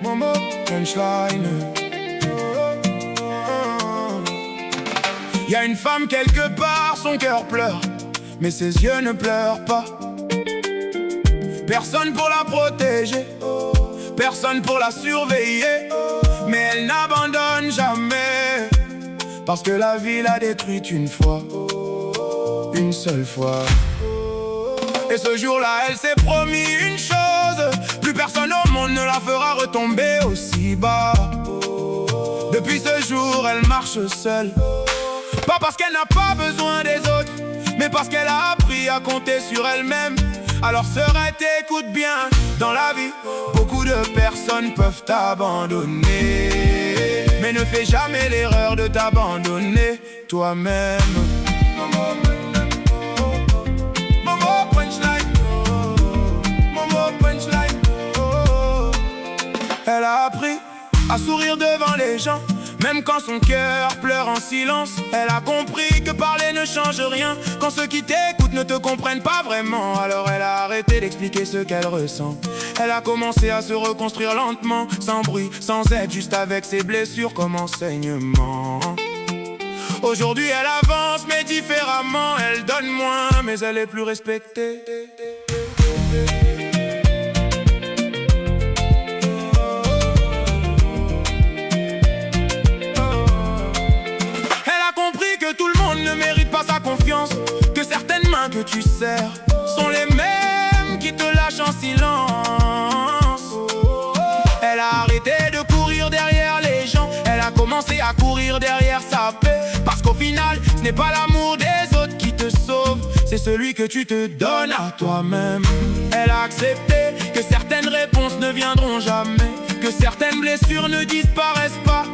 Momo punchline. Y a une femme quelque part, son cœur pleure, mais ses yeux ne pleurent pas. Personne pour la protéger, personne pour la surveiller, mais elle n'abandonne jamais, parce que la vie l'a détruite une fois, une seule fois. Et ce jour-là, elle s'est promis une chose: plus personne au monde ne la fera retomber aussi bas. Depuis ce jour, elle marche seule, pas parce qu'elle n'a pas besoin des autres, mais parce qu'elle a appris à compter sur elle-même. Alors sœurette, écoute bien, dans la vie, beaucoup de personnes peuvent t'abandonner, mais ne fais jamais l'erreur de t'abandonner toi-même. Momo punchline, Momo punchline. Elle a appris à sourire devant les gens, même quand son cœur pleure en silence. Elle a compris que parler ne change rien quand ceux qui t'écoutent ne te comprennent pas vraiment. Alors elle a arrêté d'expliquer ce qu'elle ressent. Elle a commencé à se reconstruire lentement, sans bruit, sans aide, juste avec ses blessures comme enseignement. Aujourd'hui elle avance mais différemment. Elle donne moins mais elle est plus respectée. Ne mérite pas sa confiance, que certaines mains que tu serres sont les mêmes qui te lâchent en silence. Elle a arrêté de courir derrière les gens, elle a commencé à courir derrière sa paix. Parce qu'au final, ce n'est pas l'amour des autres qui te sauve, c'est celui que tu te donnes à toi-même. Elle a accepté que certaines réponses ne viendront jamais, que certaines blessures ne disparaissent pas,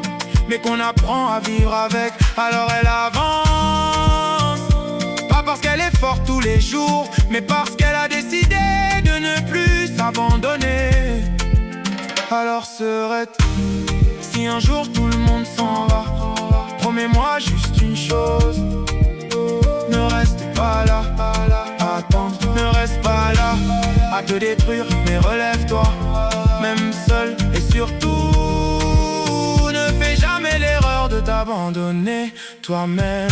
mais qu'on apprend à vivre avec. Alors elle avance, pas parce qu'elle est forte tous les jours, mais parce qu'elle a décidé de ne plus s'abandonner. Alors sœurette, si un jour tout le monde s'en va, promets-moi juste une chose: ne reste pas là, attends, ne reste pas là à te détruire, mais relève-toi, même seul, et surtout ne fais jamais l'erreur de t'abandonner toi-même.